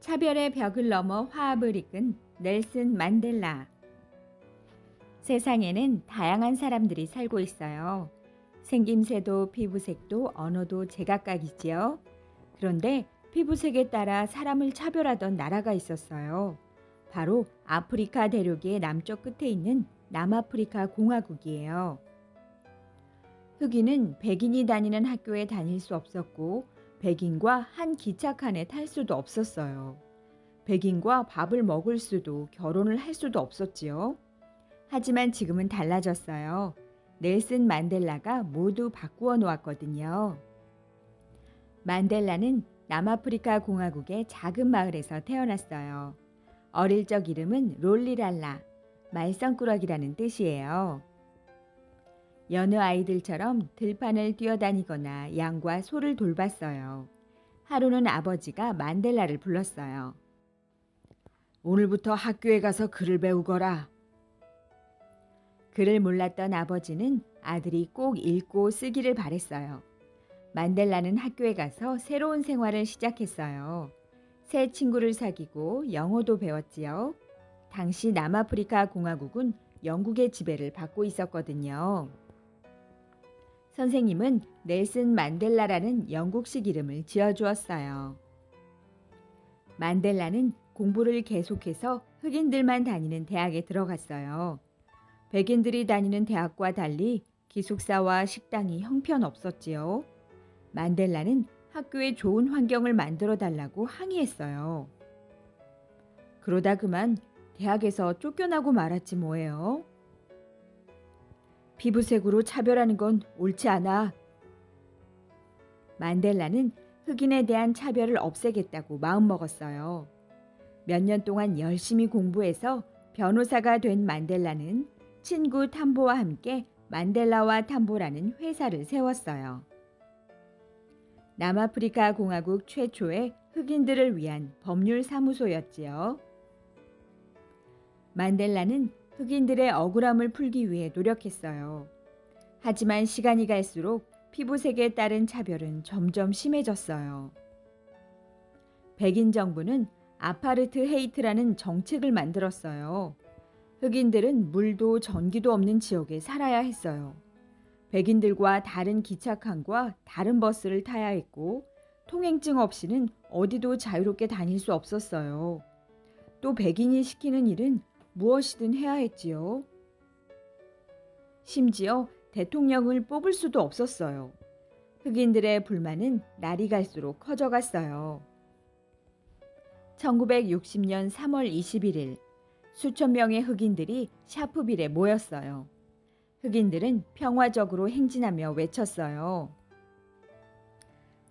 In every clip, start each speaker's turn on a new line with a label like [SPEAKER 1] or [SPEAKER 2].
[SPEAKER 1] 차별의 벽을 넘어 화합을 이끈 넬슨 만델라. 세상에는 다양한 사람들이 살고 있어요. 생김새도 피부색도 언어도 제각각이지요. 그런데 피부색에 따라 사람을 차별하던 나라가 있었어요. 바로 아프리카 대륙의 남쪽 끝에 있는 남아프리카 공화국이에요. 흑인은 백인이 다니는 학교에 다닐 수 없었고, 백인과 한 기차칸에 탈 수도 없었어요. 백인과 밥을 먹을 수도 결혼을 할 수도 없었지요. 하지만 지금은 달라졌어요. 넬슨 만델라가 모두 바꾸어 놓았거든요. 만델라는 남아프리카 공화국의 작은 마을에서 태어났어요. 어릴 적 이름은 롤리랄라, 말썽꾸러기라는 뜻이에요. 여느 아이들처럼 들판을 뛰어다니거나 양과 소를 돌봤어요. 하루는 아버지가 만델라를 불렀어요. 오늘부터 학교에 가서 글을 배우거라. 글을 몰랐던 아버지는 아들이 꼭 읽고 쓰기를 바랬어요. 만델라는 학교에 가서 새로운 생활을 시작했어요. 새 친구를 사귀고 영어도 배웠지요. 당시 남아프리카 공화국은 영국의 지배를 받고 있었거든요. 선생님은 넬슨 만델라라는 영국식 이름을 지어주었어요. 만델라는 공부를 계속해서 흑인들만 다니는 대학에 들어갔어요. 백인들이 다니는 대학과 달리 기숙사와 식당이 형편없었지요. 만델라는 학교에 좋은 환경을 만들어 달라고 항의했어요. 그러다 그만 대학에서 쫓겨나고 말았지 뭐예요. 피부색으로 차별하는 건 옳지 않아. 만델라는 흑인에 대한 차별을 없애겠다고 마음먹었어요. 몇 년 동안 열심히 공부해서 변호사가 된 만델라는 친구 탐보와 함께 만델라와 탐보라는 회사를 세웠어요. 남아프리카 공화국 최초의 흑인들을 위한 법률 사무소였지요. 만델라는 흑인들의 억울함을 풀기 위해 노력했어요. 하지만 시간이 갈수록 피부색에 따른 차별은 점점 심해졌어요. 백인 정부는 아파르트 헤이트라는 정책을 만들었어요. 흑인들은 물도 전기도 없는 지역에 살아야 했어요. 백인들과 다른 기차칸과 다른 버스를 타야 했고, 통행증 없이는 어디도 자유롭게 다닐 수 없었어요. 또 백인이 시키는 일은 무엇이든 해야 했지요. 심지어 대통령을 뽑을 수도 없었어요. 흑인들의 불만은 날이 갈수록 커져갔어요. 1960년 3월 21일 수천 명의 흑인들이 샤프빌에 모였어요. 흑인들은 평화적으로 행진하며 외쳤어요.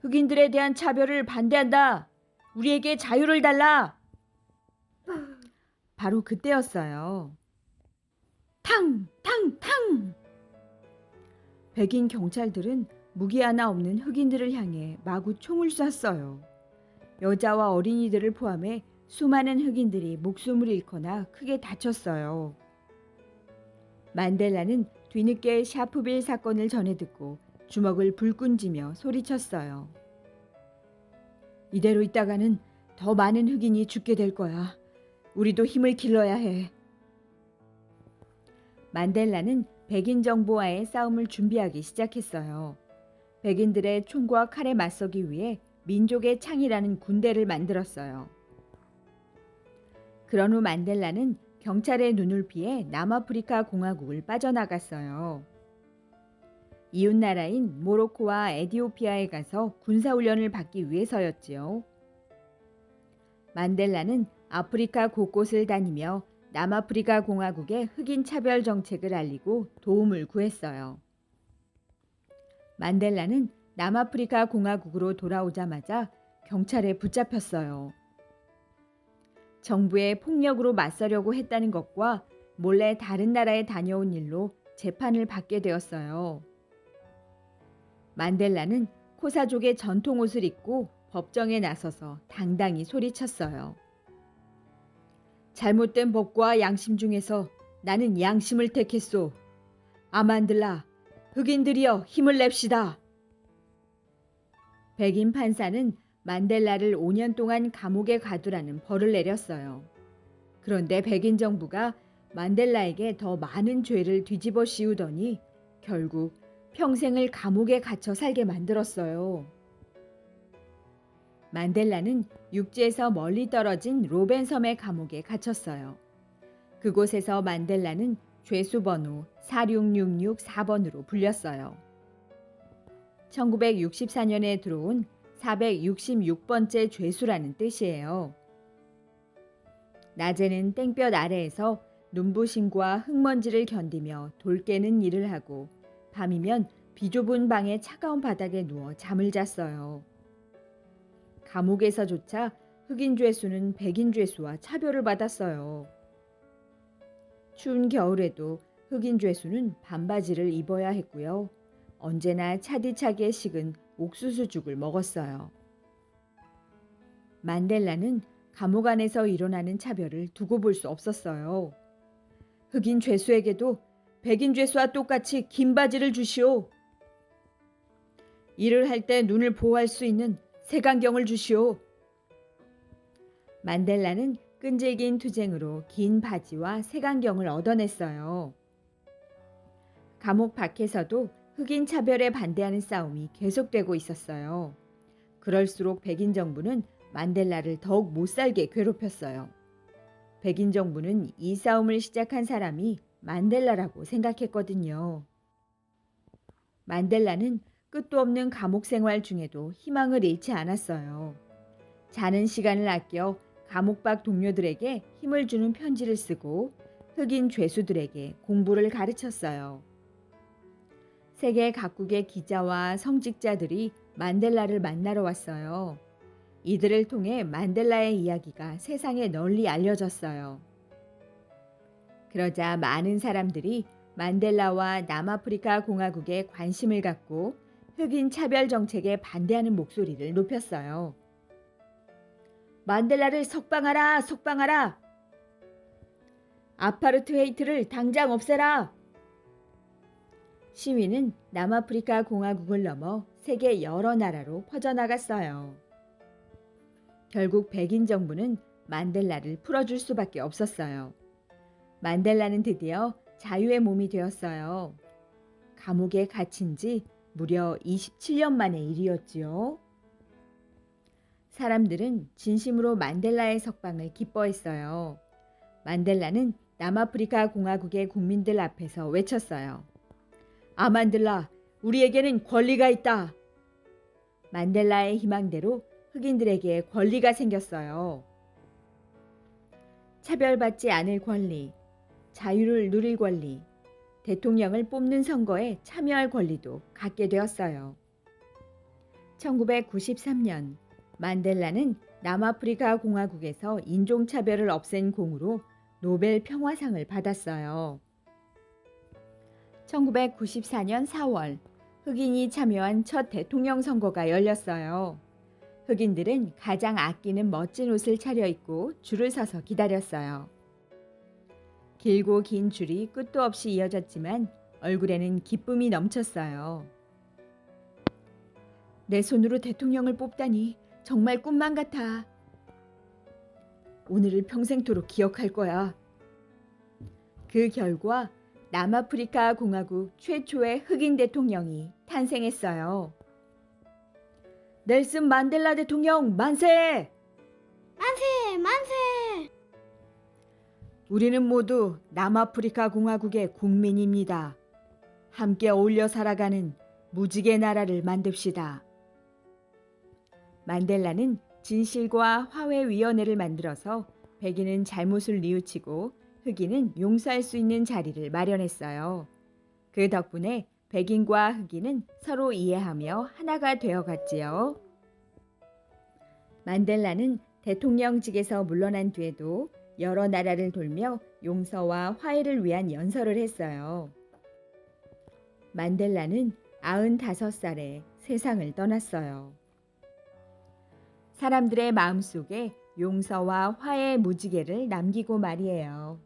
[SPEAKER 1] 흑인들에 대한 차별을 반대한다. 우리에게 자유를 달라. 바로 그때였어요. 탕! 탕! 탕! 백인 경찰들은 무기 하나 없는 흑인들을 향해 마구 총을 쐈어요. 여자와 어린이들을 포함해 수많은 흑인들이 목숨을 잃거나 크게 다쳤어요. 만델라는 뒤늦게 샤프빌 사건을 전해 듣고 주먹을 불끈 쥐며 소리쳤어요. 이대로 있다가는 더 많은 흑인이 죽게 될 거야. 우리도 힘을 길러야 해. 만델라는 백인 정부와의 싸움을 준비하기 시작했어요. 백인들의 총과 칼에 맞서기 위해 민족의 창이라는 군대를 만들었어요. 그런 후 만델라는 경찰의 눈을 피해 남아프리카 공화국을 빠져나갔어요. 이웃나라인 모로코와 에티오피아에 가서 군사훈련을 받기 위해서였지요. 만델라는 아프리카 곳곳을 다니며 남아프리카 공화국의 흑인 차별 정책을 알리고 도움을 구했어요. 만델라는 남아프리카 공화국으로 돌아오자마자 경찰에 붙잡혔어요. 정부의 폭력으로 맞서려고 했다는 것과 몰래 다른 나라에 다녀온 일로 재판을 받게 되었어요. 만델라는 코사족의 전통 옷을 입고 법정에 나서서 당당히 소리쳤어요. 잘못된 법과 양심 중에서 나는 양심을 택했소. 아만들라, 흑인들이여 힘을 냅시다. 백인 판사는 만델라를 5년 동안 감옥에 가두라는 벌을 내렸어요. 그런데 백인 정부가 만델라에게 더 많은 죄를 뒤집어 씌우더니 결국 평생을 감옥에 갇혀 살게 만들었어요. 만델라는 육지에서 멀리 떨어진 로벤 섬의 감옥에 갇혔어요. 그곳에서 만델라는 죄수 번호 46664번으로 불렸어요. 1964년에 들어온 466번째 죄수라는 뜻이에요. 낮에는 땡볕 아래에서 눈부심과 흙먼지를 견디며 돌 깨는 일을 하고 밤이면 비좁은 방의 차가운 바닥에 누워 잠을 잤어요. 감옥에서조차 흑인 죄수는 백인 죄수와 차별을 받았어요. 추운 겨울에도 흑인 죄수는 반바지를 입어야 했고요. 언제나 차디차게 식은 옥수수죽을 먹었어요. 만델라는 감옥 안에서 일어나는 차별을 두고 볼 수 없었어요. 흑인 죄수에게도 백인 죄수와 똑같이 긴 바지를 주시오. 일을 할 때 눈을 보호할 수 있는 색안경을 주시오. 만델라는 끈질긴 투쟁으로 긴 바지와 색안경을 얻어냈어요. 감옥 밖에서도 흑인 차별에 반대하는 싸움이 계속되고 있었어요. 그럴수록 백인 정부는 만델라를 더욱 못살게 괴롭혔어요. 백인 정부는 이 싸움을 시작한 사람이 만델라라고 생각했거든요. 만델라는 끝도 없는 감옥 생활 중에도 희망을 잃지 않았어요. 자는 시간을 아껴 감옥 밖 동료들에게 힘을 주는 편지를 쓰고 흑인 죄수들에게 공부를 가르쳤어요. 세계 각국의 기자와 성직자들이 만델라를 만나러 왔어요. 이들을 통해 만델라의 이야기가 세상에 널리 알려졌어요. 그러자 많은 사람들이 만델라와 남아프리카 공화국에 관심을 갖고 흑인 차별 정책에 반대하는 목소리를 높였어요. 만델라를 석방하라, 석방하라. 아파르트헤이트를 당장 없애라. 시위는 남아프리카 공화국을 넘어 세계 여러 나라로 퍼져나갔어요. 결국 백인 정부는 만델라를 풀어줄 수밖에 없었어요. 만델라는 드디어 자유의 몸이 되었어요. 감옥에 갇힌 지 무려 27년 만의 일이었지요. 사람들은 진심으로 만델라의 석방을 기뻐했어요. 만델라는 남아프리카 공화국의 국민들 앞에서 외쳤어요. 아만델라, 우리에게는 권리가 있다. 만델라의 희망대로 흑인들에게 권리가 생겼어요. 차별받지 않을 권리, 자유를 누릴 권리, 대통령을 뽑는 선거에 참여할 권리도 갖게 되었어요. 1993년 만델라는 남아프리카 공화국에서 인종차별을 없앤 공으로 노벨 평화상을 받았어요. 1994년 4월 흑인이 참여한 첫 대통령 선거가 열렸어요. 흑인들은 가장 아끼는 멋진 옷을 차려입고 줄을 서서 기다렸어요. 길고 긴 줄이 끝도 없이 이어졌지만 얼굴에는 기쁨이 넘쳤어요. 내 손으로 대통령을 뽑다니 정말 꿈만 같아. 오늘을 평생토록 기억할 거야. 그 결과 남아프리카 공화국 최초의 흑인 대통령이 탄생했어요. 넬슨 만델라 대통령 만세!
[SPEAKER 2] 만세! 만세!
[SPEAKER 1] 우리는 모두 남아프리카 공화국의 국민입니다. 함께 어울려 살아가는 무지개 나라를 만듭시다. 만델라는 진실과 화해위원회를 만들어서 백인은 잘못을 뉘우치고 흑인은 용서할 수 있는 자리를 마련했어요. 그 덕분에 백인과 흑인은 서로 이해하며 하나가 되어갔지요. 만델라는 대통령직에서 물러난 뒤에도 여러 나라를 돌며 용서와 화해를 위한 연설을 했어요. 만델라는 95살에 세상을 떠났어요. 사람들의 마음속에 용서와 화해의 무지개를 남기고 말이에요.